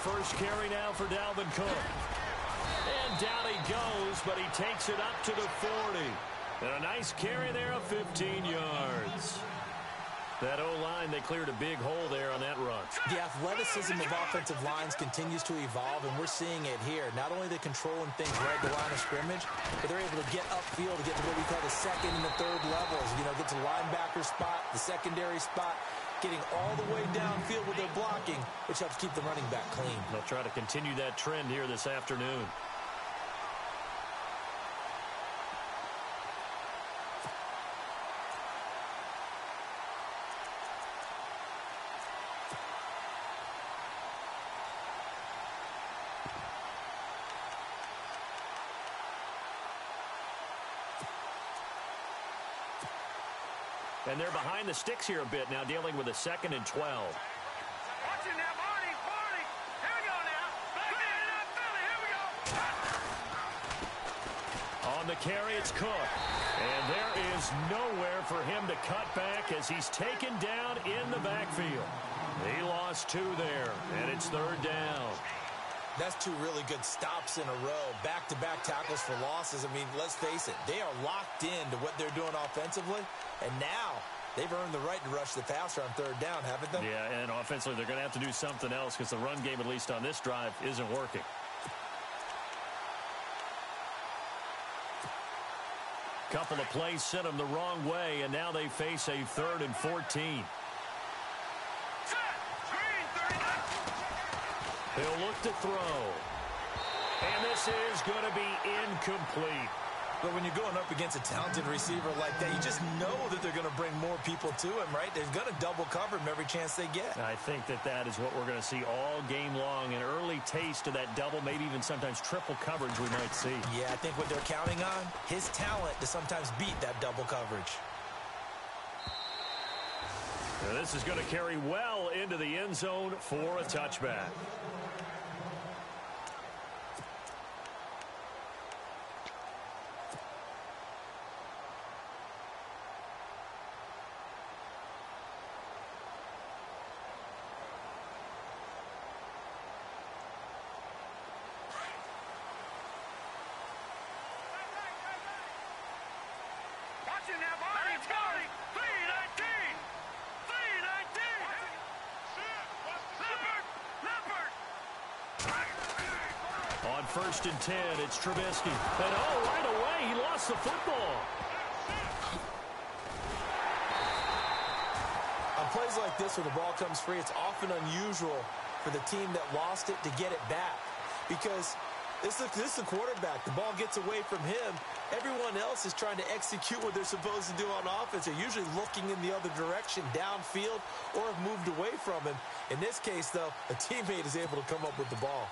first carry now for Dalvin Cook. And down he goes, but he takes it up to the 40. And a nice carry there of 15 yards. That O-line, they cleared a big hole there on that run. The athleticism of offensive lines continues to evolve, and we're seeing it here. Not only are they controlling things right at the line of scrimmage, but they're able to get upfield to get to what we call the second and the third levels. You know, get to the linebacker spot, the secondary spot, getting all the way downfield with their blocking, which helps keep the running back clean. They'll try to continue that trend here this afternoon. And they're behind the sticks here a bit now, dealing with a 2nd and 12. Watch it now, Barney. Here we go now. Here we go. On the carry, it's Cook. And there is nowhere for him to cut back as he's taken down in the backfield. He lost 2 there, and it's 3rd down. That's 2 really good stops in a row. Back-to-back tackles for losses. I mean, let's face it, they are locked into what they're doing offensively. And now they've earned the right to rush the passer on 3rd down, haven't they? Yeah, and offensively they're going to have to do something else because the run game, at least on this drive, isn't working. Couple of plays sent them the wrong way, and now they face a 3rd and 14. He'll look to throw. And this is going to be incomplete. But when you're going up against a talented receiver like that, you just know that they're going to bring more people to him, right? They're going to double cover him every chance they get. I think that is what we're going to see all game long. An early taste of that double, maybe even sometimes triple coverage we might see. Yeah, I think what they're counting on, his talent to sometimes beat that double coverage. Now this is going to carry well into the end zone for a touchback. On 1st and 10, it's Trubisky. And right away, he lost the football. On plays like this, when the ball comes free, it's often unusual for the team that lost it to get it back. Because this is the quarterback. The ball gets away from him. Everyone else is trying to execute what they're supposed to do on offense. They're usually looking in the other direction, downfield, or have moved away from him. In this case, though, a teammate is able to come up with the ball.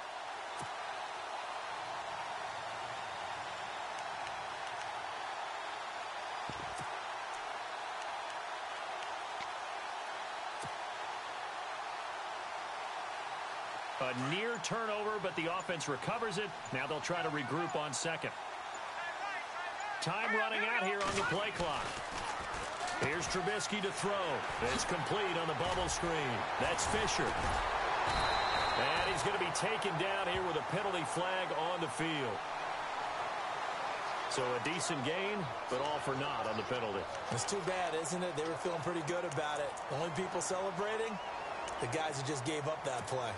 A near turnover, but the offense recovers it. Now they'll try to regroup on 2nd. Time running out here on the play clock. Here's Trubisky to throw. It's complete on the bubble screen. That's Fisher. And he's going to be taken down here with a penalty flag on the field. So a decent gain, but all for naught on the penalty. It's too bad, isn't it? They were feeling pretty good about it. The only people celebrating, the guys who just gave up that play.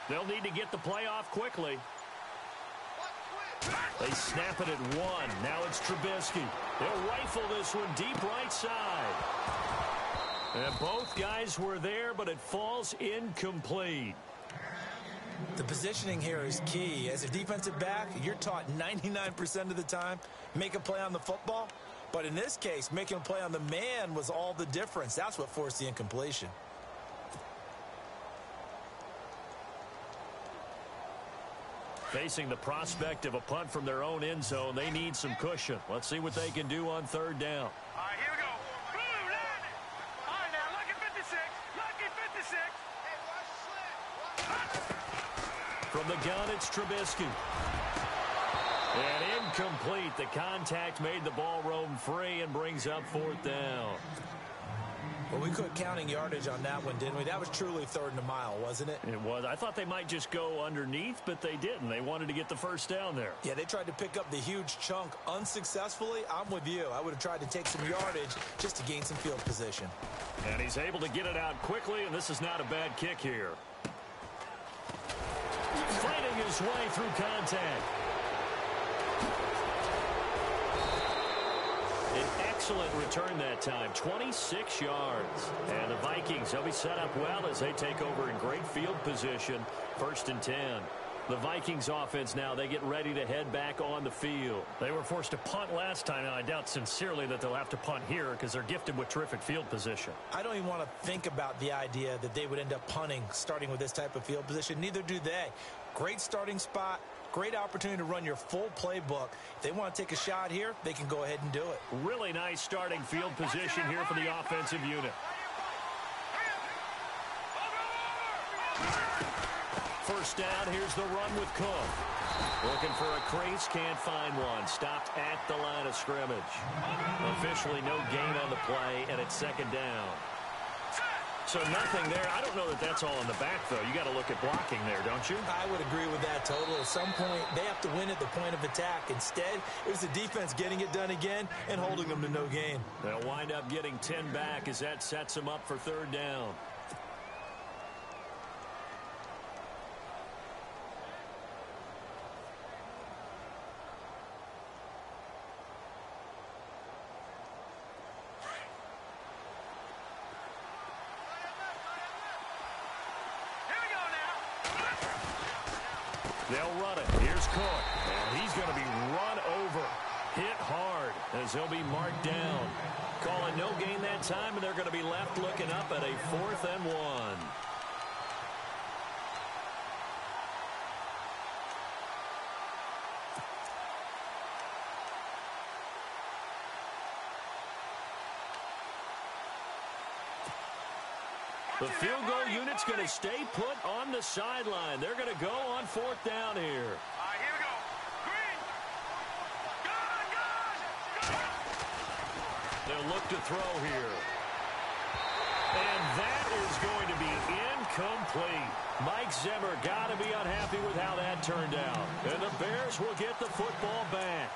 They'll need to get the play off quickly. They snap it at 1. Now it's Trubisky. They'll rifle this one deep right side. And both guys were there, but it falls incomplete. The positioning here is key. As a defensive back, you're taught 99% of the time, make a play on the football. But in this case, making a play on the man was all the difference. That's what forced the incompletion. Facing the prospect of a punt from their own end zone, they need some cushion. Let's see what they can do on third down. All right, here we go. Blue line. All right, now, lucky 56. Lucky 56. From the gun, it's Trubisky. And incomplete. The contact made the ball roam free and brings up fourth down. Well, we quit counting yardage on that one, didn't we? That was truly third and a mile, wasn't it? It was. I thought they might just go underneath, but they didn't. They wanted to get the first down there. Yeah, they tried to pick up the huge chunk unsuccessfully. I'm with you. I would have tried to take some yardage just to gain some field position. And he's able to get it out quickly, and this is not a bad kick here. Fighting his way through contact. An excellent return that time, 26 yards. And the Vikings, they'll be set up well as they take over in great field position, 1st and 10. The Vikings offense now, they get ready to head back on the field. They were forced to punt last time, and I doubt sincerely that they'll have to punt here because they're gifted with terrific field position. I don't even want to think about the idea that they would end up punting starting with this type of field position. Neither do they. Great starting spot. Great opportunity to run your full playbook. If they want to take a shot here, they can go ahead and do it. Really nice starting field position here for the offensive unit. First down, here's the run with Cook. Looking for a crease, can't find one. Stopped at the line of scrimmage. Officially no gain on the play, and it's second down. So nothing there. I don't know that that's all in the back, though. You got to look at blocking there, don't you? I would agree with that totally. At some point, they have to win at the point of attack. Instead, it was the defense getting it done again and holding them to no gain. They'll wind up getting 10 back as that sets them up for third down. They'll run it. Here's Cook. And he's going to be run over. Hit hard as he'll be marked down. Calling no gain that time, and they're going to be left looking up at a 4th and 1. The field goal unit's going to stay put on the sideline. They're going to go on 4th down here. All right, here we go. Green. Gun. They'll look to throw here. And that is going to be incomplete. Mike Zimmer got to be unhappy with how that turned out. And the Bears will get the football back.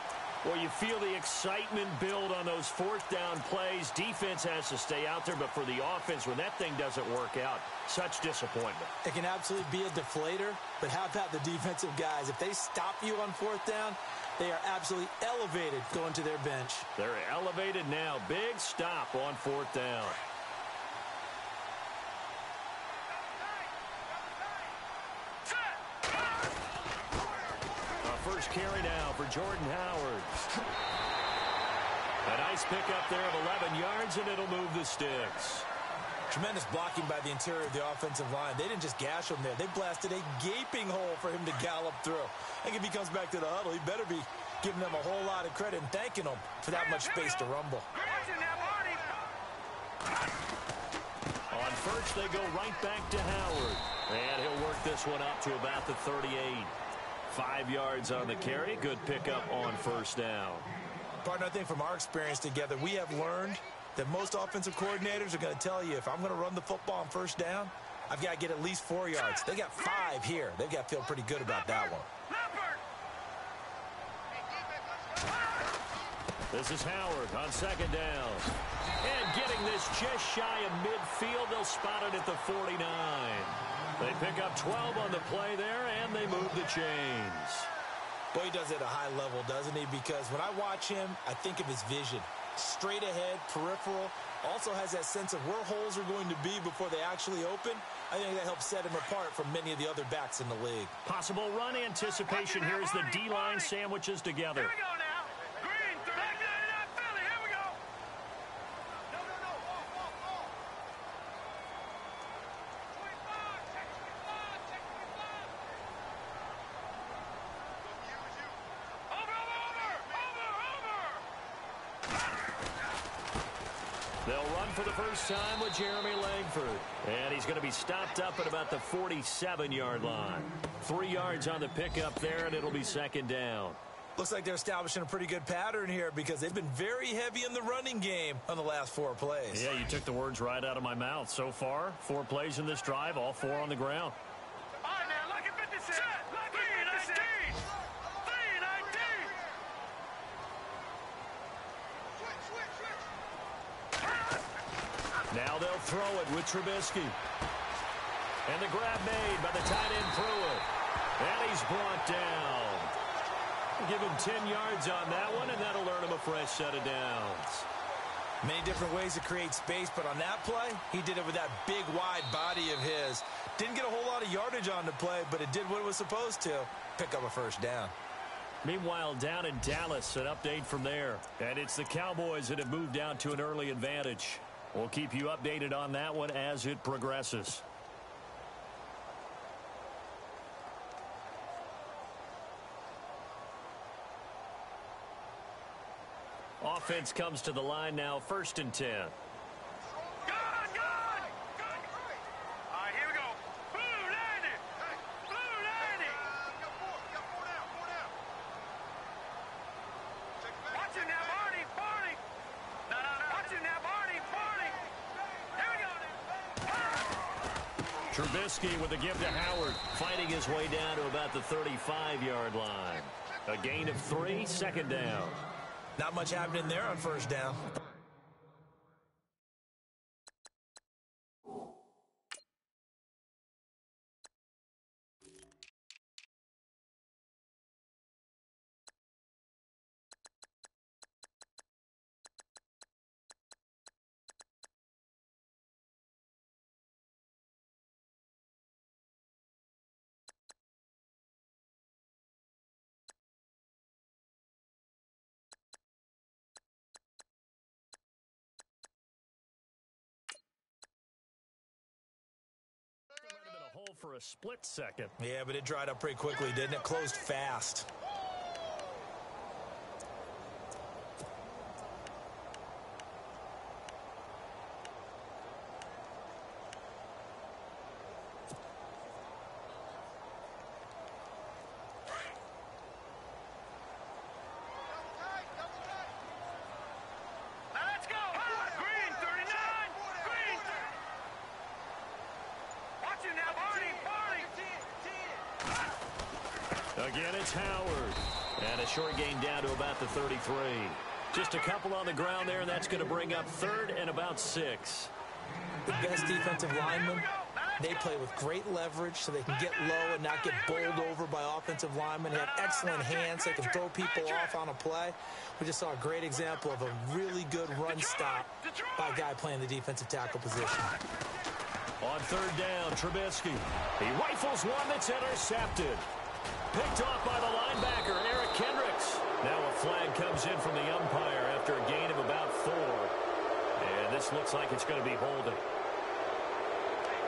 Well, you feel the excitement build on those 4th down plays. Defense has to stay out there, but for the offense, when that thing doesn't work out, such disappointment. It can absolutely be a deflator, but how about the defensive guys? If they stop you on 4th down, they are absolutely elevated going to their bench. They're elevated now. Big stop on 4th down. First carry now for Jordan Howard. A nice pickup there of 11 yards, and it'll move the sticks. Tremendous blocking by the interior of the offensive line. They didn't just gash him there. They blasted a gaping hole for him to gallop through. I think if he comes back to the huddle, he better be giving them a whole lot of credit and thanking them for that much space to rumble. On first, they go right back to Howard. And he'll work this one up to about the 38. 5 yards on the carry. Good pickup on first down. Partner, I think from our experience together, we have learned that most offensive coordinators are going to tell you, if I'm going to run the football on first down, I've got to get at least 4 yards. They got 5 here. They've got to feel pretty good about that one. This is Howard on second down. And getting this just shy of midfield, they'll spot it at the 49. They pick up 12 on the play there, and they move the chains. Boy, he does it at a high level, doesn't he? Because when I watch him, I think of his vision. Straight ahead, peripheral, also has that sense of where holes are going to be before they actually open. I think that helps set him apart from many of the other backs in the league. Possible run anticipation here as the D-line sandwiches together. Here we go now. Green, back there, Philly. Here we go. They'll run for the first time with Jeremy Langford. And he's going to be stopped up at about the 47-yard line. 3 yards on the pickup there, and it'll be second down. Looks like they're establishing a pretty good pattern here because they've been very heavy in the running game on the last 4 plays. Yeah, you took the words right out of my mouth. So far, 4 plays in this drive, all 4 on the ground. All right, now, look at 56. Look at 56. 319. Now they'll throw it with Trubisky. And the grab made by the tight end Pruitt. And he's brought down. Give him 10 yards on that one, and that'll earn him a fresh set of downs. Many different ways to create space, but on that play, he did it with that big, wide body of his. Didn't get a whole lot of yardage on the play, but it did what it was supposed to. Pick up a first down. Meanwhile, down in Dallas, an update from there. And it's the Cowboys that have moved down to an early advantage. We'll keep you updated on that one as it progresses. Offense comes to the line now, 1st and 10. Good. All right, here we go. Blue 90. Blue 90. Four down. Watch it now, Barney. No. Watch it now, Barney. Here we go. Trubisky with a give to Howard, fighting his way down to about the 35-yard line. A gain of 3, second down. Not much happening there on first down. Hole for a split second. Yeah, but it dried up pretty quickly, didn't it? Closed fast. Now let's go. Green 39. Green 30. Watch it now, Barney. Again, it's Howard. And a short gain down to about the 33. Just a couple on the ground there, and that's going to bring up 3rd and about 6. The best defensive linemen, they play with great leverage so they can get low and not get bowled over by offensive linemen. They have excellent hands. They can throw people off on a play. We just saw a great example of a really good run stop by a guy playing the defensive tackle position. On 3rd down, Trubisky. He rifles one that's intercepted. Picked off by the linebacker, Eric Kendricks. Now a flag comes in from the umpire after a gain of about 4. And this looks like it's going to be holding.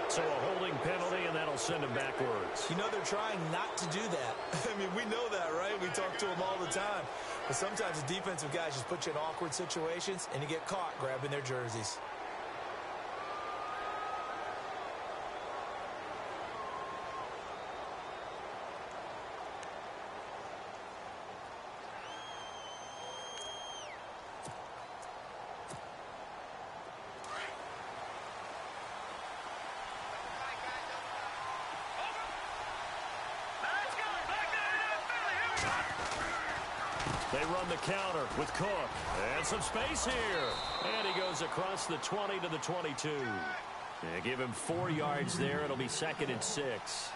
So a holding penalty, and that'll send him backwards. You know they're trying not to do that. I mean, we know that, right? We talk to them all the time. But sometimes the defensive guys just put you in awkward situations, and you get caught grabbing their jerseys. They run the counter with Cook. And some space here. And he goes across the 20 to the 22. They give him 4 yards there. It'll be 2nd and 6.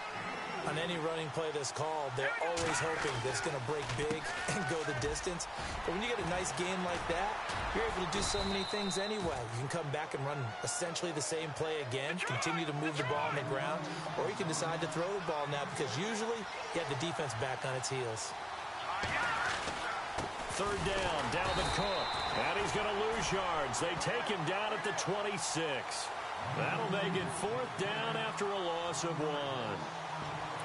On any running play that's called, they're always hoping that it's going to break big and go the distance. But when you get a nice game like that, you're able to do so many things anyway. You can come back and run essentially the same play again, continue to move the ball on the ground, or you can decide to throw the ball now because usually you have the defense back on its heels. 3rd down, Dalvin Cook. And he's going to lose yards. They take him down at the 26. That'll make it 4th down after a loss of 1.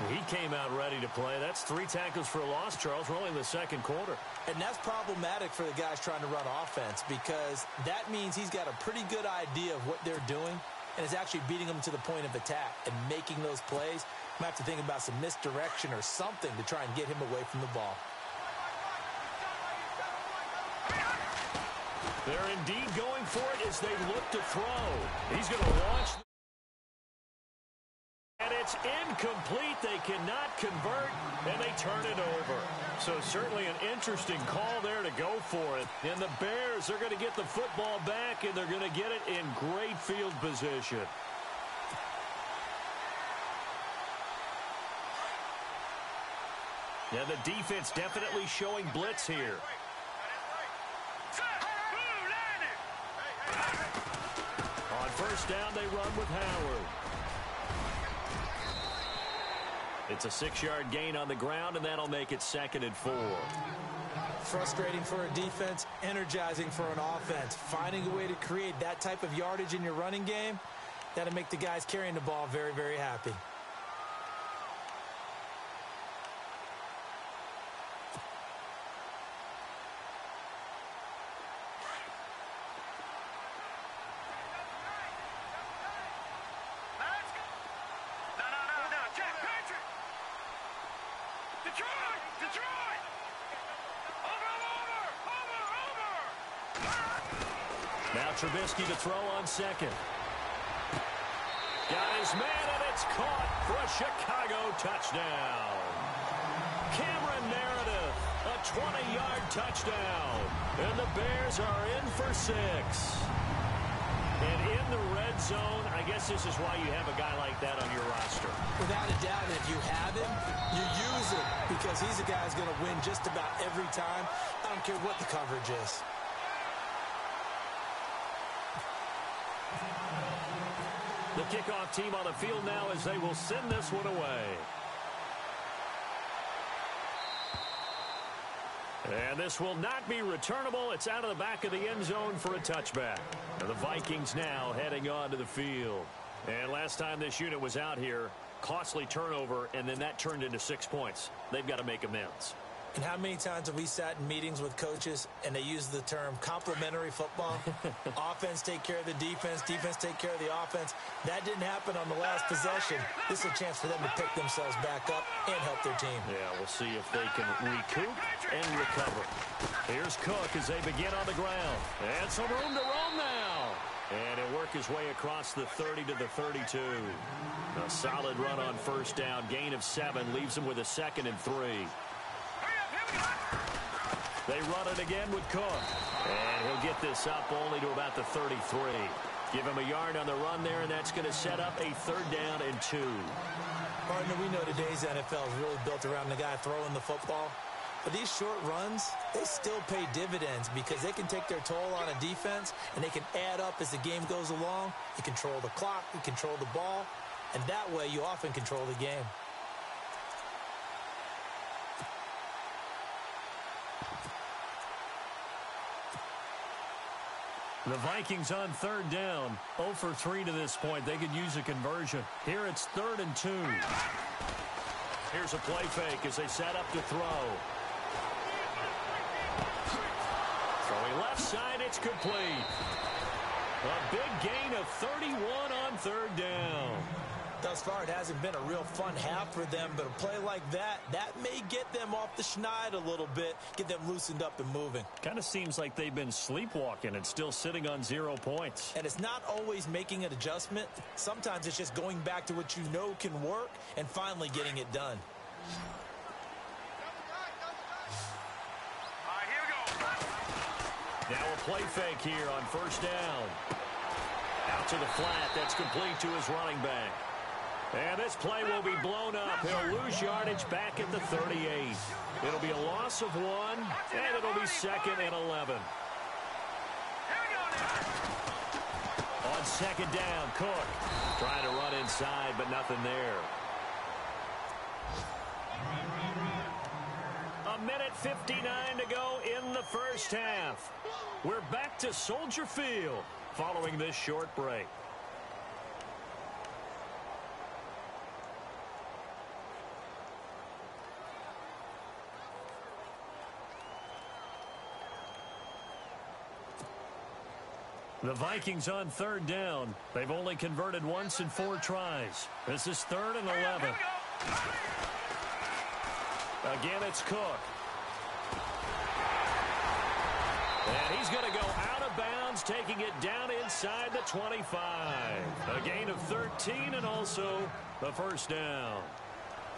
He came out ready to play. That's 3 tackles for a loss, Charles. We're only in the second quarter. And that's problematic for the guys trying to run offense because that means he's got a pretty good idea of what they're doing and is actually beating them to the point of attack and making those plays. Might have to think about some misdirection or something to try and get him away from the ball. They're indeed going for it as they look to throw. He's going to launch. And it's incomplete. They cannot convert, and they turn it over. So certainly an interesting call there to go for it. And the Bears are going to get the football back, and they're going to get it in great field position. Yeah, the defense definitely showing blitz here. On first down, they run with Howard. It's a 6-yard gain on the ground, and that'll make it 2nd and 4. Frustrating for a defense, energizing for an offense. Finding a way to create that type of yardage in your running game, that'll make the guys carrying the ball very, very happy. Now Trubisky to throw on second. Got his man, and it's caught for a Chicago touchdown. Cameron Meredith, a 20-yard touchdown. And the Bears are in for 6. And in the red zone, I guess this is why you have a guy like that on your roster. Without a doubt, if you have him, you use him because he's a guy who's going to win just about every time. I don't care what the coverage is. The kickoff team on the field now as they will send this one away. And this will not be returnable. It's out of the back of the end zone for a touchback. And the Vikings now heading on to the field. And last time this unit was out here, costly turnover, and then that turned into 6 points. They've got to make amends. And how many times have we sat in meetings with coaches and they use the term complementary football? Offense take care of the defense, defense take care of the offense. That didn't happen on the last possession. This is a chance for them to pick themselves back up and help their team. Yeah, we'll see if they can recoup and recover. Here's Cook as they begin on the ground. And some room to roam now. And he'll work his way across the 30 to the 32. A solid run on first down. Gain of 7 leaves him with a 2nd and 3. They run it again with Cook. And he'll get this up only to about the 33. Give him a yard on the run there, and that's going to set up a 3rd down and 2. Partner, we know today's NFL is really built around the guy throwing the football. But these short runs, they still pay dividends because they can take their toll on a defense, and they can add up as the game goes along. You control the clock, you control the ball, and that way you often control the game. The Vikings on 3rd down, 0 for 3 to this point. They could use a conversion. Here it's 3rd and 2. Here's a play fake as they set up to throw. Throwing left side, it's complete. A big gain of 31 on 3rd down. Thus far, it hasn't been a real fun half for them, but a play like that may get them off the schneid a little bit, get them loosened up and moving. Kind of seems like they've been sleepwalking and still sitting on 0 points. And it's not always making an adjustment. Sometimes it's just going back to what you know can work and finally getting it done. All right, here we go. Now a play fake here on first down. Out to the flat. That's complete to his running back. And this play will be blown up. He'll lose yardage back at the 38. It'll be a loss of 1, and it'll be 2nd and 11. On 2nd down, Cook trying to run inside, but nothing there. A minute 59 to go in the first half. We're back to Soldier Field following this short break. The Vikings on third down. They've only converted once in 4 tries. This is 3rd and 11. Again, it's Cook. And he's going to go out of bounds, taking it down inside the 25. A gain of 13 and also the first down.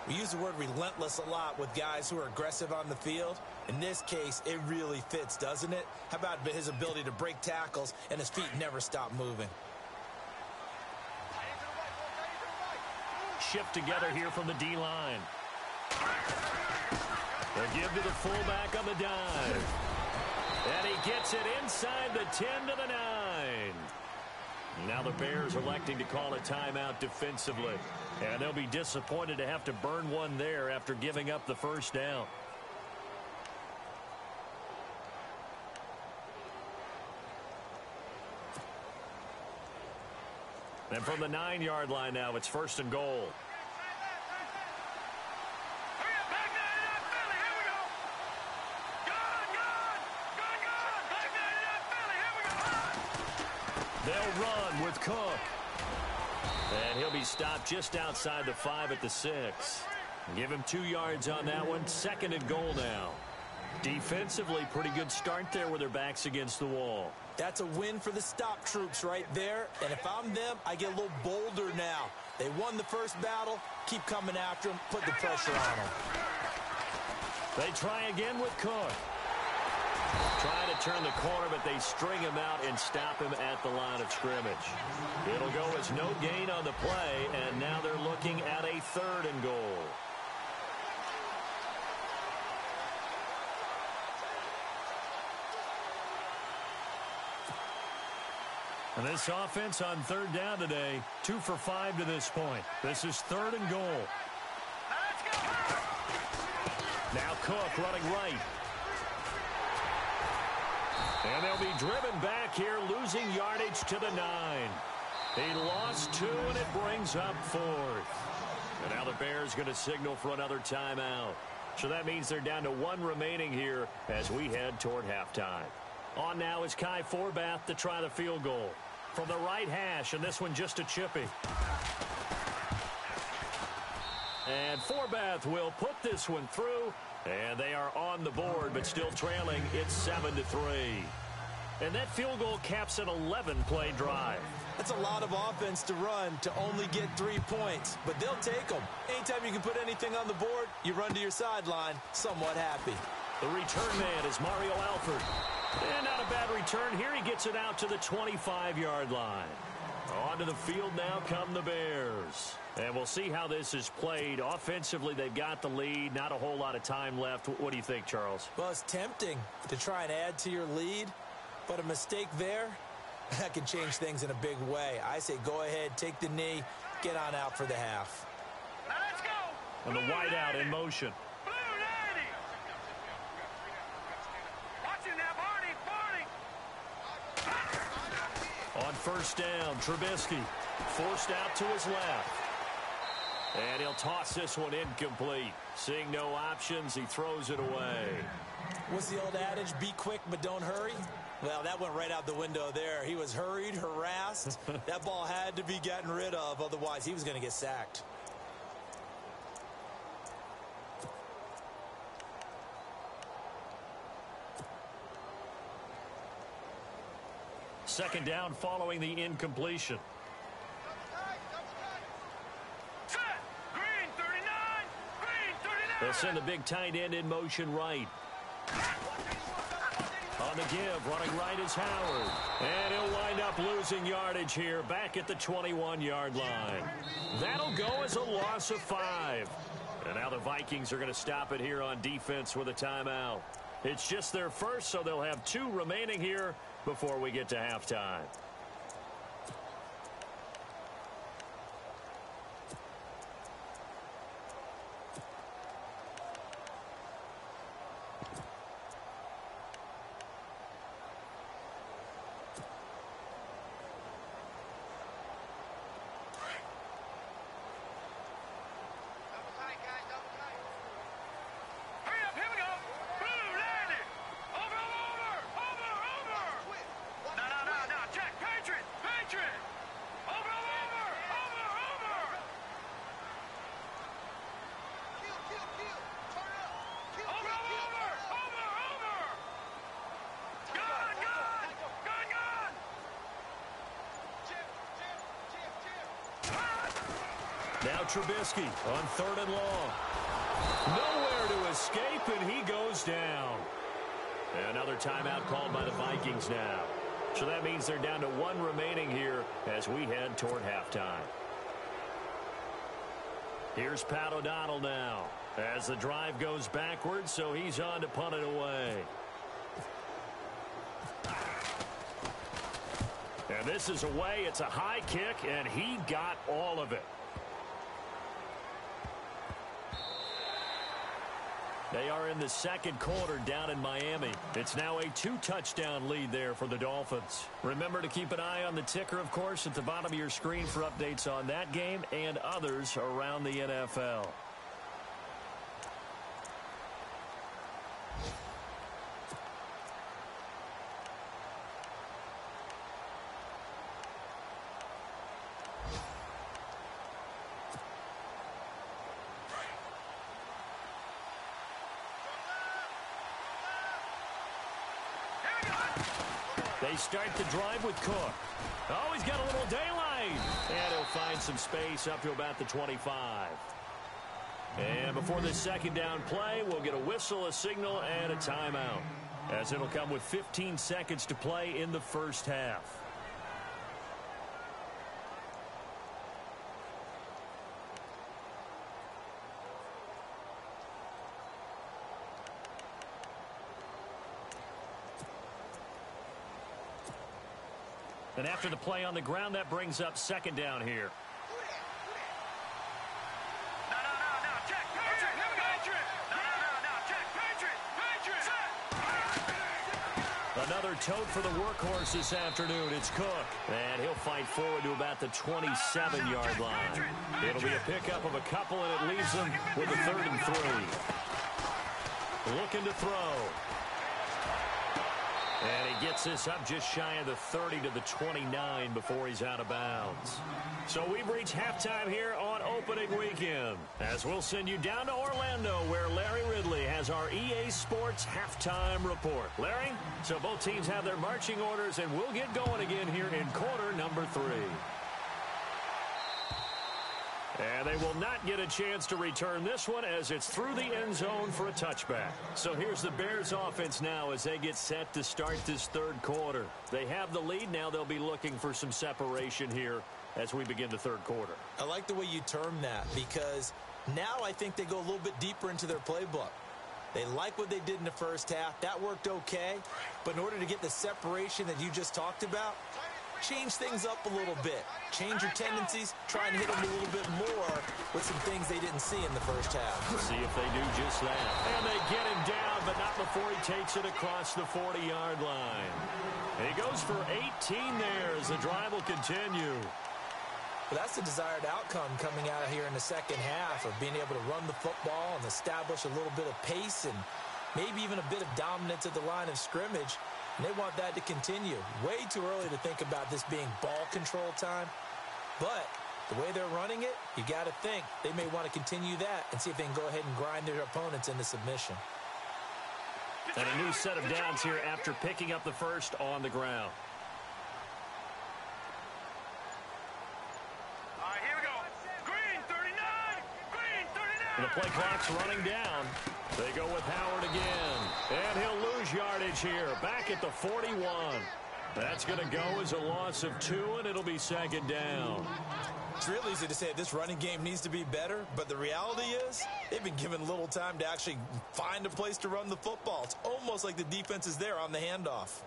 We use the word relentless a lot with guys who are aggressive on the field. In this case, it really fits, doesn't it? How about his ability to break tackles and his feet never stop moving? Shift together here from the D-line. They'll give to the fullback on the dive. And he gets it inside the 10 to the 9. Now the Bears electing to call a timeout defensively. And they'll be disappointed to have to burn one there after giving up the first down. And from the 9-yard line now, it's 1st and goal. They'll run with Cook. And he'll be stopped just outside the 5 at the 6. Give him 2 yards on that one. 2nd and goal now. Defensively, pretty good start there with their backs against the wall. That's a win for the stop troops right there. And if I'm them, I get a little bolder now. They won the first battle. Keep coming after them. Put the pressure on them. They try again with Cook. Trying to turn the corner, but they string him out and stop him at the line of scrimmage. It'll go as no gain on the play, and now they're looking at a 3rd and goal. And this offense on 3rd down today, 2 for 5 to this point. This is 3rd and goal. Now Cook running right. And they'll be driven back here, losing yardage to the 9. He lost 2, and it brings up 4th. And now the Bears going to signal for another timeout. So that means they're down to 1 remaining here as we head toward halftime. On now is Kai Forbath to try the field goal. From the right hash, and this one just a chippy. And Forbath will put this one through. And they are on the board, but still trailing. It's 7-3. And that field goal caps an 11-play drive. That's a lot of offense to run to only get 3 points, but they'll take them. Anytime you can put anything on the board, you run to your sideline somewhat happy. The return man is Mario Alford. And not a bad return here. He gets it out to the 25-yard line. Onto the field now come the Bears. And we'll see how this is played. Offensively, they've got the lead. Not a whole lot of time left. What do you think, Charles? Well, it's tempting to try and add to your lead, but a mistake there, that can change things in a big way. I say go ahead, take the knee, get on out for the half. Now let's go. And the wideout in motion. Blue 90. Watch it now, Barney. On 1st down, Trubisky forced out to his left. And he'll toss this one incomplete. Seeing no options, he throws it away. What's the old adage? Be quick, but don't hurry. Well, that went right out the window there. He was hurried, harassed. That ball had to be gotten rid of. Otherwise, he was going to get sacked. Second down following the incompletion. Green 39. Green 39. They'll send the big tight end in motion right. On the give, running right is Howard. And he'll wind up losing yardage here back at the 21-yard line. That'll go as a loss of 5. And now the Vikings are going to stop it here on defense with a timeout. It's just their first, so they'll have 2 remaining here before we get to halftime. Check. Now Trubisky on 3rd and long. Nowhere to escape, and he goes down. Another timeout called by the Vikings now. So that means they're down to 1 remaining here as we head toward halftime. Here's Pat O'Donnell now as the drive goes backwards, so he's on to punt it away. And this is away. It's a high kick, and he got all of it. They are in the 2nd quarter down in Miami. It's now a 2-touchdown lead there for the Dolphins. Remember to keep an eye on the ticker, of course, at the bottom of your screen for updates on that game and others around the NFL. They start the drive with Cook. Oh, he's got a little daylight. And he'll find some space up to about the 25. And before the 2nd down play, we'll get a whistle, a signal, and a timeout, as it'll come with 15 seconds to play in the 1st half. And after the play on the ground, that brings up 2nd down here. Check. Patriot. Check. Patriot. Another tote for the workhorse this afternoon. It's Cook. And he'll fight forward to about the 27-yard line. It'll be a pickup of a couple, and it leaves them with a 3rd and 3. Looking to throw. And he gets this up just shy of the 30 to the 29 before he's out of bounds. So we've reached halftime here on opening weekend, as we'll send you down to Orlando, where Larry Ridley has our EA Sports halftime report. Larry, so both teams have their marching orders, and we'll get going again here in quarter number 3. And they will not get a chance to return this one, as it's through the end zone for a touchback. So here's the Bears offense now as they get set to start this 3rd quarter. They have the lead. Now they'll be looking for some separation here as we begin the 3rd quarter. I like the way you term that, because now I think they go a little bit deeper into their playbook. They like what they did in the 1st half. That worked okay. But in order to get the separation that you just talked about, change things up a little bit. Change your tendencies. Try and hit them a little bit more with some things they didn't see in the 1st half. See if they do just that. And they get him down, but not before he takes it across the 40-yard line. And he goes for 18 there as the drive will continue. But that's the desired outcome coming out of here in the 2nd half, of being able to run the football and establish a little bit of pace and maybe even a bit of dominance at the line of scrimmage. And they want that to continue. Way too early to think about this being ball control time. But the way they're running it, you got to think they may want to continue that and see if they can go ahead and grind their opponents into submission. And a new set of downs here after picking up the 1st on the ground. All right, here we go. Green 39. Green 39. The play clock's running down. They go with Howard again. And he'll lose yardage here. Back at the 41. That's going to go as a loss of 2, and it'll be 2nd down. It's real easy to say this running game needs to be better, but the reality is they've been given little time to actually find a place to run the football. It's almost like the defense is there on the handoff.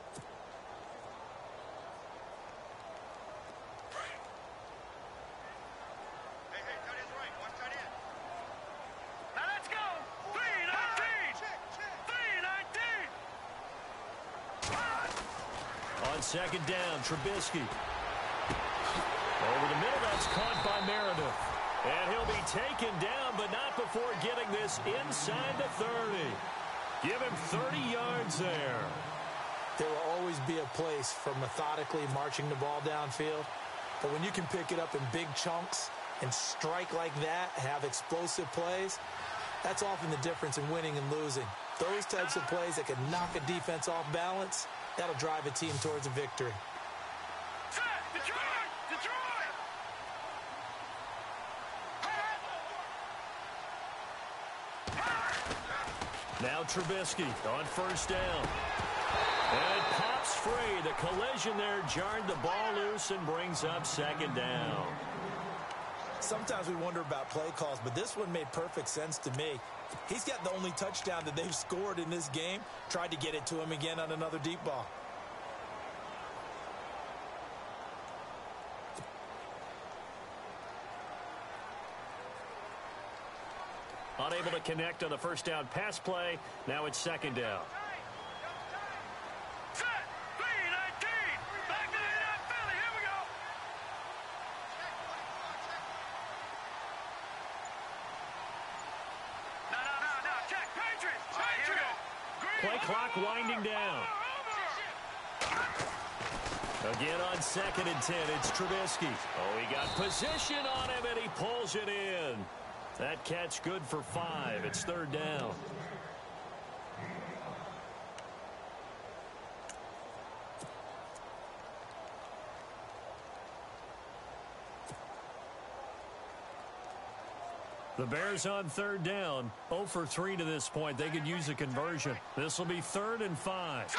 On 2nd down, Trubisky. Over the middle, that's caught by Meredith. And he'll be taken down, but not before getting this inside the 30. Give him 30 yards there. There will always be a place for methodically marching the ball downfield. But when you can pick it up in big chunks and strike like that, have explosive plays, that's often the difference in winning and losing. Those types of plays that can knock a defense off balance, that'll drive a team towards a victory. Detroit! Now Trubisky on first down. And it pops free. The collision there jarred the ball loose and brings up second down. Sometimes we wonder about play calls, but this one made perfect sense to me. He's got the only touchdown that they've scored in this game. Tried to get it to him again on another deep ball. Unable to connect on the first down pass play. Now it's second down. Set. 3-19. Back to the Philly. Here we go. No. Check. Patriots. Play clock winding down. Again on 2nd and 10, it's Trubisky. Oh, he got position on him, and he pulls it in. That catch good for 5. It's 3rd down. The Bears on 3rd down. 0 for 3 to this point. They could use a conversion. This will be 3rd and 5. 3-19.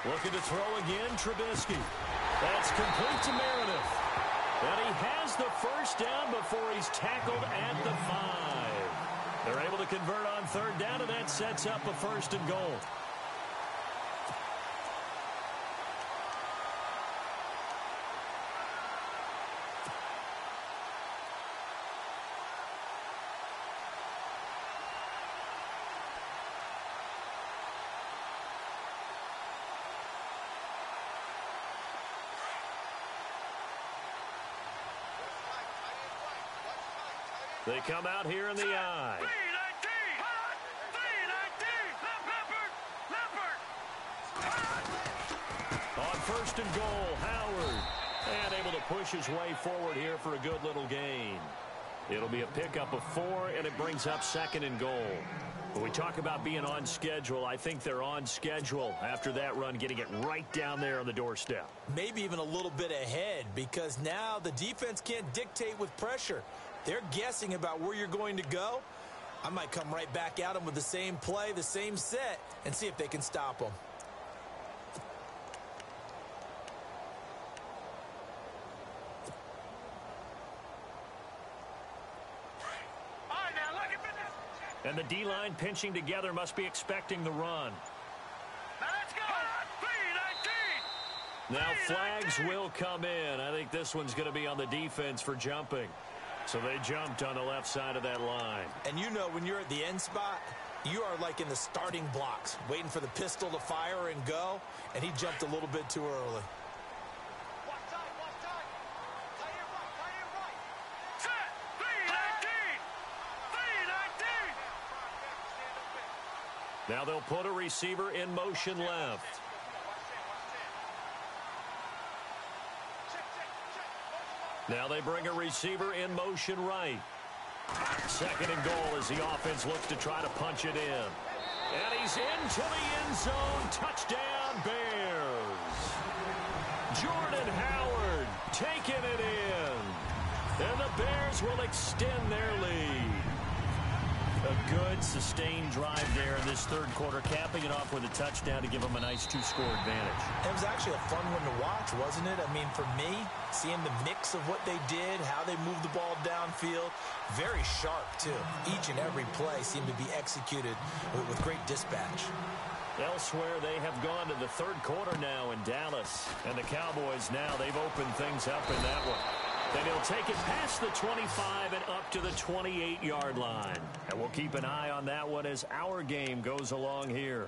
Looking to throw again, Trubisky. That's complete to Meredith. And he has the first down before he's tackled at the 5. They're able to convert on 3rd down, and that sets up a 1st and goal. They come out here in the I. 3-19. Leopard. On 1st and goal, Howard. And able to push his way forward here for a good little gain. It'll be a pickup of 4, and it brings up 2nd and goal. When we talk about being on schedule, I think they're on schedule after that run, getting it right down there on the doorstep. Maybe even a little bit ahead, because now the defense can't dictate with pressure. They're guessing about where you're going to go. I might come right back at them with the same play, the same set, and see if they can stop them. And the D-line pinching together must be expecting the run. Now let's go. 3-19. Now flags will come in. I think this one's going to be on the defense for jumping. So they jumped on the left side of that line. And you know, when you're at the end spot, you are like in the starting blocks, waiting for the pistol to fire and go, and he jumped a little bit too early. Set. 3-19. Now they'll put a receiver in motion left. Now they bring a receiver in motion right. 2nd and goal as the offense looks to try to punch it in. And he's into the end zone. Touchdown, Bears. Jordan Howard taking it in. And the Bears will extend their lead. A good, sustained drive there in this 3rd quarter, capping it off with a touchdown to give them a nice 2-score advantage. It was actually a fun one to watch, wasn't it? I mean, for me, seeing the mix of what they did, how they moved the ball downfield, very sharp, too. Each and every play seemed to be executed with great dispatch. Elsewhere, they have gone to the 3rd quarter now in Dallas. And the Cowboys now, they've opened things up in that one. And he'll take it past the 25 and up to the 28-yard line. And we'll keep an eye on that one as our game goes along here.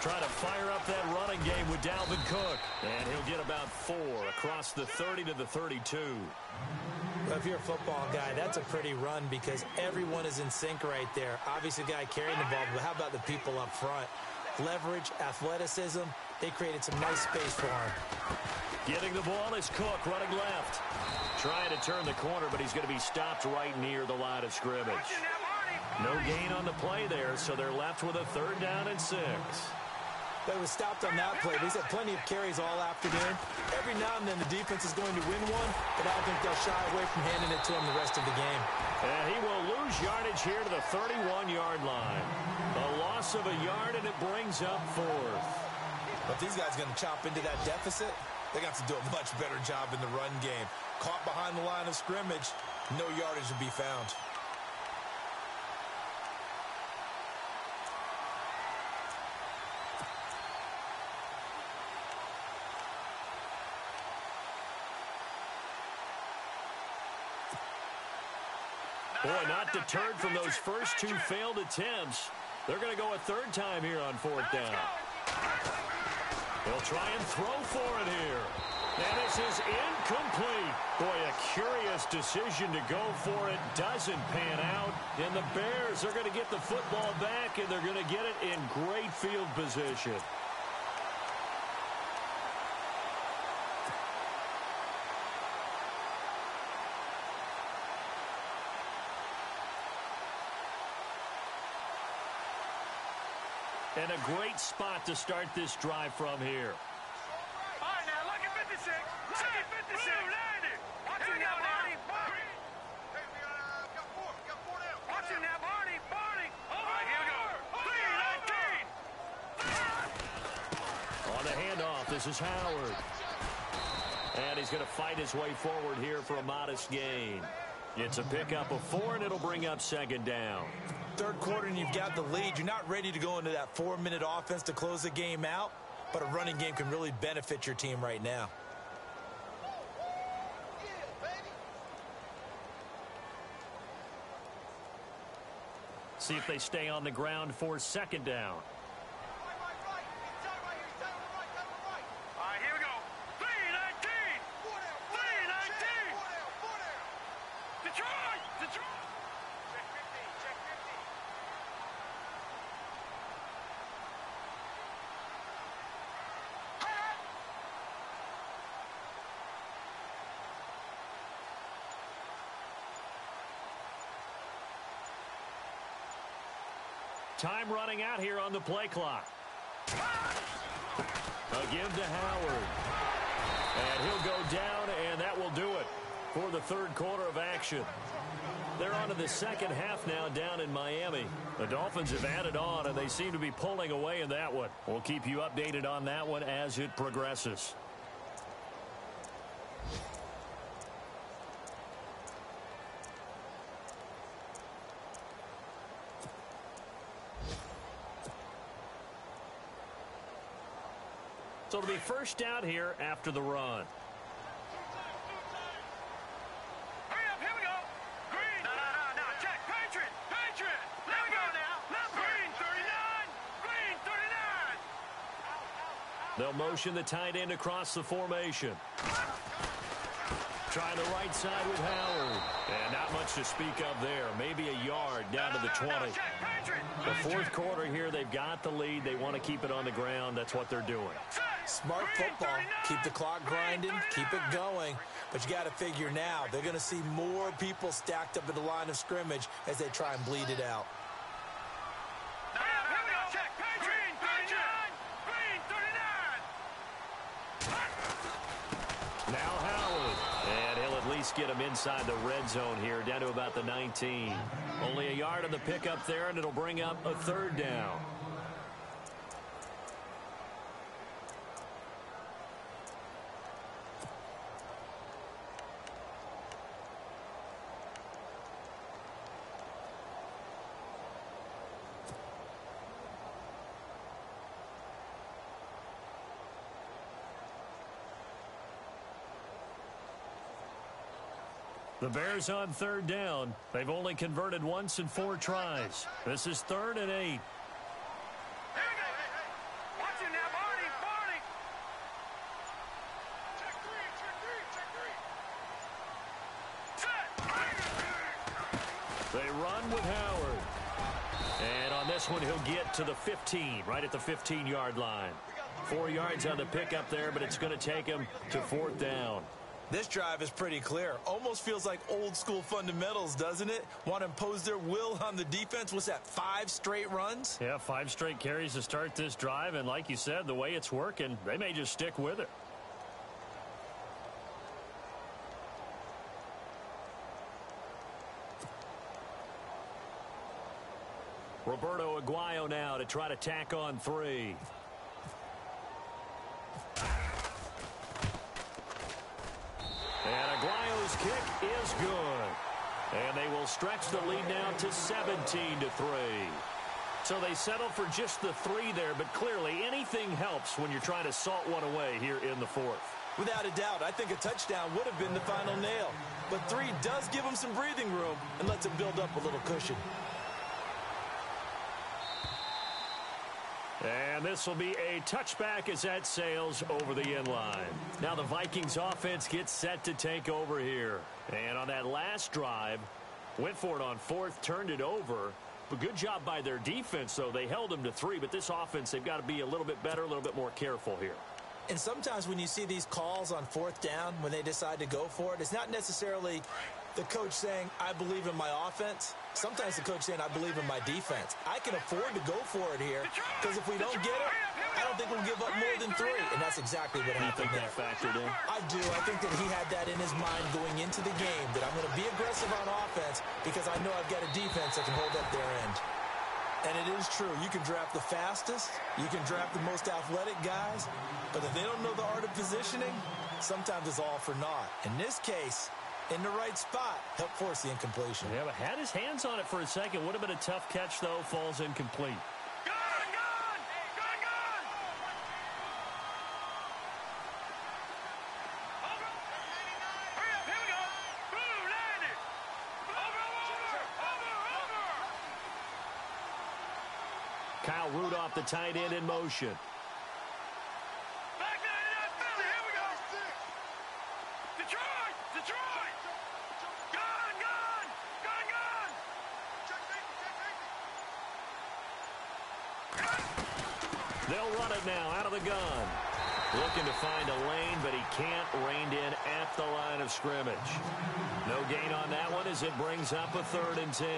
try to fire up that running game with Dalvin Cook. And he'll get about 4 across the 30 to the 32. Well, if you're a football guy, that's a pretty run because everyone is in sync right there. Obviously, the guy carrying the ball, but how about the people up front? Leverage, athleticism, they created some nice space for him. Getting the ball is Cook running left. Trying to turn the corner, but he's going to be stopped right near the line of scrimmage. No gain on the play there, so they're left with a 3rd down and 6. But it was stopped on that play. He's had plenty of carries all afternoon. Every now and then the defense is going to win one, but I don't think they'll shy away from handing it to him the rest of the game. And he will lose yardage here to the 31-yard line. A loss of a yard, and it brings up 4th. But if these guys are going to chop into that deficit, they got to do a much better job in the run game. Caught behind the line of scrimmage, no yardage to be found. Boy, not deterred from those first 2 failed attempts. They're going to go a 3rd time here on 4th down. They'll try and throw for it here. And this is incomplete. Boy, a curious decision to go for it. Doesn't pan out. And the Bears are going to get the football back, and they're going to get it in great field position. And a great spot to start this drive from here. All right, now look at 56. Look at 56. Watch him now, Barney. Watch him now, Barney. All right, here we go. 3-19. On the handoff, this is Howard. And he's going to fight his way forward here for a modest gain. It's a pickup of 4, and it'll bring up 2nd down. 3rd quarter and you've got the lead. You're not ready to go into that 4-minute offense to close the game out, but a running game can really benefit your team right now. See if they stay on the ground for 2nd down. All right, here we go. 3-19. 3-19. Detroit. Check 50. Time running out here on the play clock. A give to Howard. And he'll go down, and that will do it for the 3rd quarter of action. They're on to the 2nd half now down in Miami. The Dolphins have added on, and they seem to be pulling away in that one. We'll keep you updated on that one as it progresses. So it'll be 1st down here after the run. Hurry up, here we go. Green. No, check. Patriot. There we go now. Green, 39. They'll motion the tight end across the formation. Trying the right side with Howard. And not much to speak of there. Maybe a yard down to the 20. The 4th quarter here, they've got the lead. They want to keep it on the ground. That's what they're doing. Smart football. Keep the clock grinding. Keep it going. But you got to figure now, they're going to see more people stacked up at the line of scrimmage as they try and bleed it out. Now Howard. And he'll at least get him inside the red zone here, down to about the 19. Only a yard on the pickup there, and it'll bring up a 3rd down. The Bears on 3rd down. They've only converted once in 4 tries. This is 3rd and 8. Watch They run with Howard. And on this one, he'll get to the 15, right at the 15-yard line. 4 yards on the pickup there, but it's going to take him to 4th down. This drive is pretty clear. Almost feels like old-school fundamentals, doesn't it? Want to impose their will on the defense. What's that, 5 straight runs? Yeah, 5 straight carries to start this drive. And like you said, the way it's working, they may just stick with it. Roberto Aguayo now to try to tack on 3. And Aguayo's kick is good. And they will stretch the lead now to 17-3. So they settle for just the 3 there, but clearly anything helps when you're trying to salt one away here in the 4th. Without a doubt, I think a touchdown would have been the final nail. But 3 does give them some breathing room and lets them build up a little cushion. And this will be a touchback as that sails over the end line. Now the Vikings offense gets set to take over here. And on that last drive, went for it on 4th, turned it over. But good job by their defense, though. They held them to 3, but this offense, they've got to be a little bit better, a little bit more careful here. And sometimes when you see these calls on 4th down, when they decide to go for it, it's not necessarily the coach saying, I believe in my offense. Sometimes the coach saying, I believe in my defense. I can afford to go for it here because if we don't get it, I don't think we'll give up more than 3. And that's exactly what happened there. You think that factored in? I do. I think that he had that in his mind going into the game, that I'm going to be aggressive on offense because I know I've got a defense that can hold up their end. And it is true. You can draft the fastest. You can draft the most athletic guys. But if they don't know the art of positioning, sometimes it's all for naught. In this case, in the right spot, help force the incompletion. Yeah, but had his hands on it for a second. Would have been a tough catch, though. Falls incomplete. Kyle Rudolph, the tight end, in motion. Here we go. Detroit! Detroit! Gun! They'll run it now out of the gun. Looking to find a lane, but he can't. Reined in at the line of scrimmage. No gain on that one as it brings up a 3rd and 10.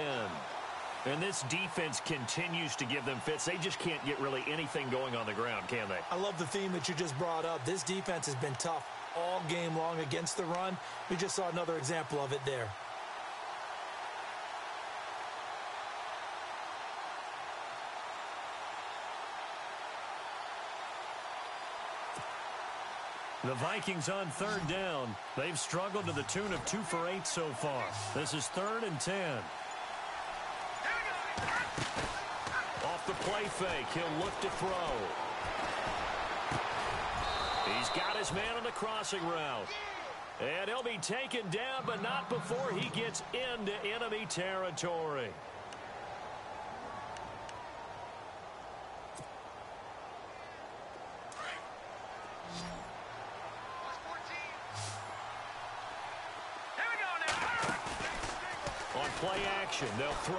And this defense continues to give them fits. They just can't get really anything going on the ground, can they? I love the theme that you just brought up. This defense has been tough all game long against the run. We just saw another example of it there. The Vikings on 3rd down. They've struggled to the tune of 2 for 8 so far. This is 3rd and 10. Off the play fake, he'll look to throw. He's got his man on the crossing route. And he'll be taken down, but not before he gets into enemy territory. On play action, they'll throw.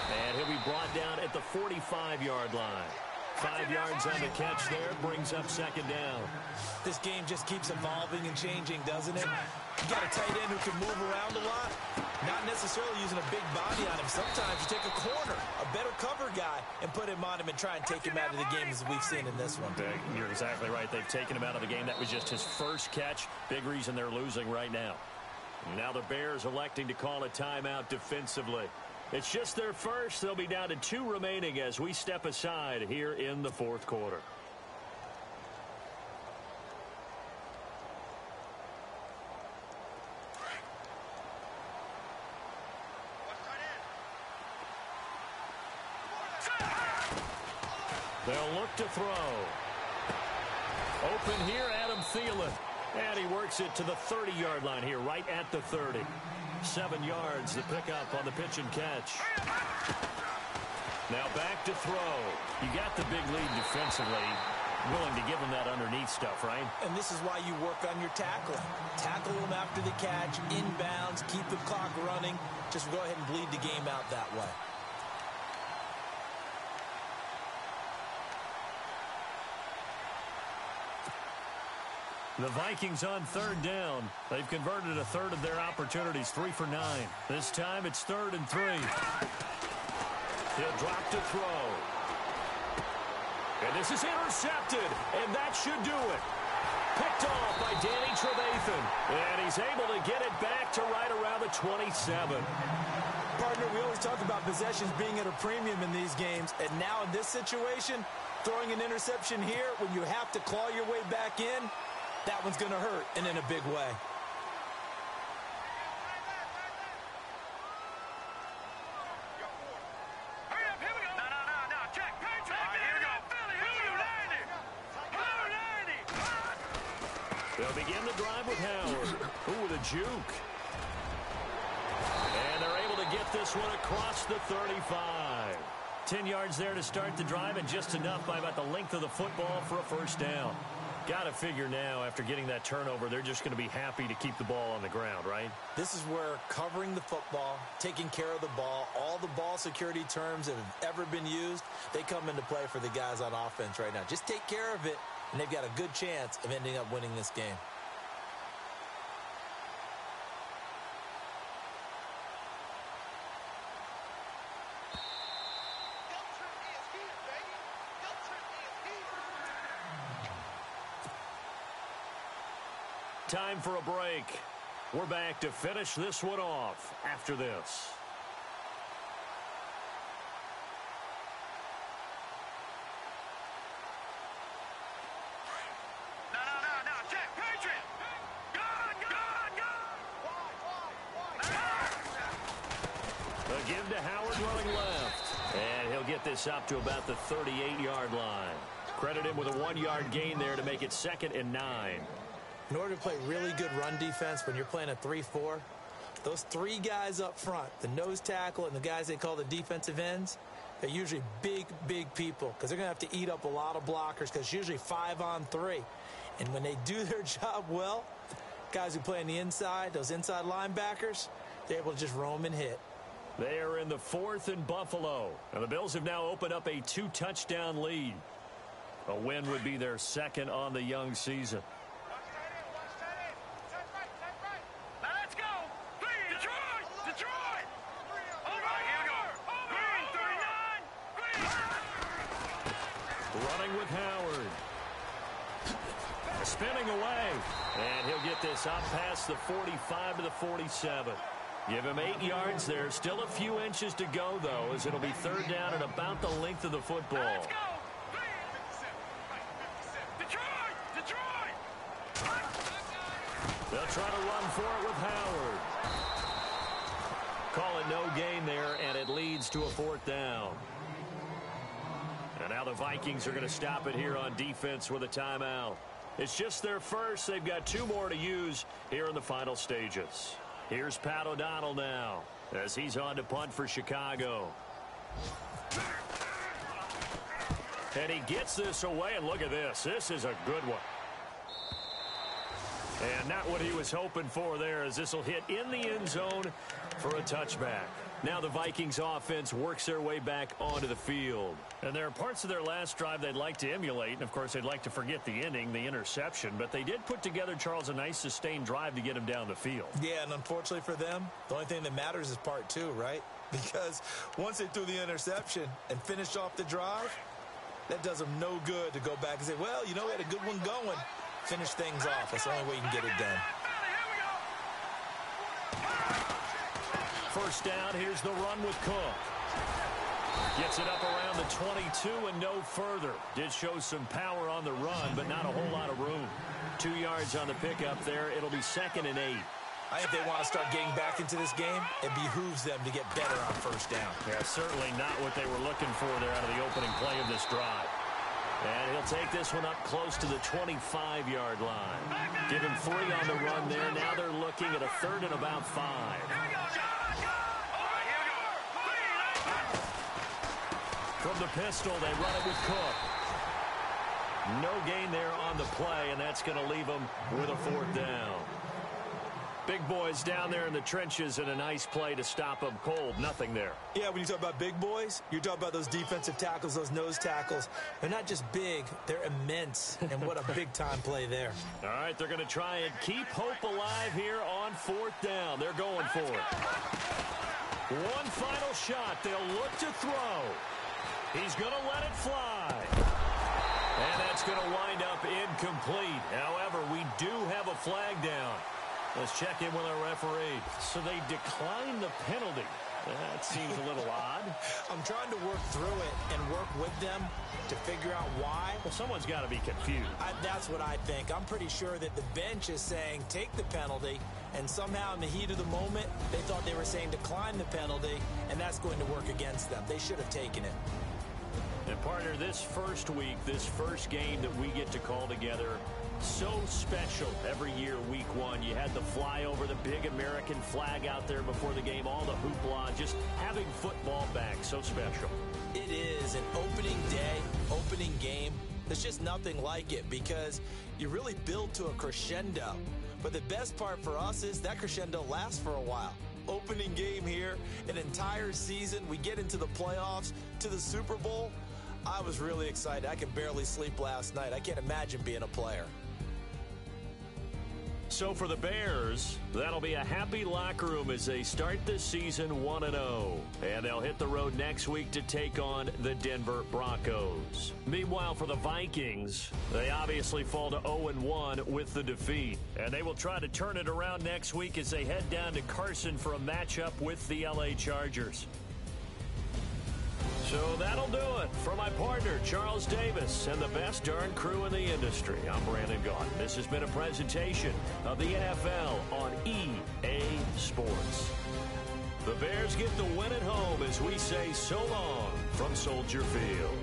And he'll be brought down at the 45-yard line. 5 yards on the catch there, brings up 2nd down. This game just keeps evolving and changing, doesn't it? You got a tight end who can move around a lot, not necessarily using a big body on him. Sometimes you take a corner, a better cover guy, and put him on him and try and take him out of the game as we've seen in this one. You're exactly right. They've taken him out of the game. That was just his first catch. Big reason they're losing right now. Now the Bears electing to call a timeout defensively. It's just their first. They'll be down to 2 remaining as we step aside here in the 4th quarter. They'll look to throw. Open here, Adam Thielen. And he works it to the 30-yard line here, right at the 30. 7 yards, the pickup on the pitch and catch. Now back to throw. You got the big lead defensively. willing to give them that underneath stuff, right? And this is why you work on your tackling. Tackle them after the catch, inbounds, keep the clock running. Just go ahead and bleed the game out that way. The Vikings on third down. They've converted a third of their opportunities, 3 for 9. This time it's 3rd and 3. He'll drop to throw. And this is intercepted, and that should do it. Picked off by Danny Trevathan. And he's able to get it back to right around the 27. Partner, we always talk about possessions being at a premium in these games. And now in this situation, throwing an interception here when you have to claw your way back in, that one's going to hurt, and in a big way. Hurry up, here we go. No, check. Patriot, here we go. Philly, They'll begin the drive with Howard. Ooh, with a juke. And they're able to get this one across the 35. 10 yards there to start the drive, and just enough by about the length of the football for a first down. Got to figure now, after getting that turnover, they're just going to be happy to keep the ball on the ground, right? This is where covering the football, taking care of the ball, all the ball security terms that have ever been used, they come into play for the guys on offense right now. Just take care of it, and they've got a good chance of ending up winning this game. Time for a break. We're back to finish this one off after this. No, check. Patriot. Gun. A give to Howard running left. And he'll get this up to about the 38-yard line. Credit him with a 1-yard gain there to make it 2nd and 9. In order to play really good run defense when you're playing a 3-4, those 3 guys up front, the nose tackle and the guys they call the defensive ends, they're usually big people because they're going to have to eat up a lot of blockers because it's usually 5-on-3. And when they do their job well, guys who play on the inside, those inside linebackers, they're able to just roam and hit. They are in the 4th and Buffalo. And the Bills have now opened up a 2-touchdown lead. A win would be their 2nd on the young season. Running with Howard. Spinning away. And he'll get this up past the 45 to the 47. Give him 8 yards there. Still a few inches to go, though, as it'll be 3rd down at about the length of the football. Let's go. Detroit. They'll try to run for it with Howard. Call it no gain there, and it leads to a 4th down. And now the Vikings are going to stop it here on defense with a timeout. It's just their first. They've got 2 more to use here in the final stages. Here's Pat O'Donnell now as he's on to punt for Chicago. And he gets this away, and look at this. This is a good one. And not what he was hoping for there, as this will hit in the end zone for a touchback. Now the Vikings offense works their way back onto the field. And there are parts of their last drive they'd like to emulate. And, of course, they'd like to forget the ending, the interception. But they did put together, Charles, a nice sustained drive to get him down the field. Yeah, and unfortunately for them, the only thing that matters is part 2, right? Because once they threw the interception and finished off the drive, that does them no good to go back and say, well, you know, we had a good one going. Finish things off. That's the only way you can get it done. First down, here's the run with Cook. Gets it up around the 22 and no further. Did show some power on the run, but not a whole lot of room. 2 yards on the pickup there. It'll be 2nd and 8. I think they want to start getting back into this game. It behooves them to get better on first down. Yeah, certainly not what they were looking for there out of the opening play of this drive. And he'll take this one up close to the 25-yard line. Give him 3 on the run there. Now they're looking at a 3rd and about 5. From the pistol, they run it with Cook. No gain there on the play, and that's going to leave them with a 4th down. Big boys down there in the trenches, and a nice play to stop them cold. Nothing there. Yeah, when you talk about big boys, you're talking about those defensive tackles, those nose tackles. They're not just big, they're immense, and what a big-time play there. All right, they're going to try and keep hope alive here on 4th down. They're going for it. One final shot. They'll look to throw. He's going to let it fly. And that's going to wind up incomplete. However, we do have a flag down. Let's check in with our referee. So they declined the penalty. That seems a little odd. I'm trying to work through it and work with them to figure out why. Well, someone's got to be confused. That's what I think. I'm pretty sure that the bench is saying take the penalty, and somehow in the heat of the moment, they thought they were saying decline the penalty, and that's going to work against them. They should have taken it. And, partner, this first week, this first game that we get to call together, so special every year, week 1. You had the flyover, the big American flag out there before the game, all the hoopla, just having football back, so special. It is an opening day, opening game. There's just nothing like it because you really build to a crescendo. But the best part for us is that crescendo lasts for a while. Opening game here, an entire season, we get into the playoffs, to the Super Bowl. I was really excited. I could barely sleep last night. I can't imagine being a player. So for the Bears, that'll be a happy locker room as they start this season 1-0. And they'll hit the road next week to take on the Denver Broncos. Meanwhile, for the Vikings, they obviously fall to 0-1 with the defeat. And they will try to turn it around next week as they head down to Carson for a matchup with the LA Chargers. So that'll do it. For my partner, Charles Davis, and the best darn crew in the industry, I'm Brandon Gaudin. This has been a presentation of the NFL on EA Sports. The Bears get the win at home as we say so long from Soldier Field.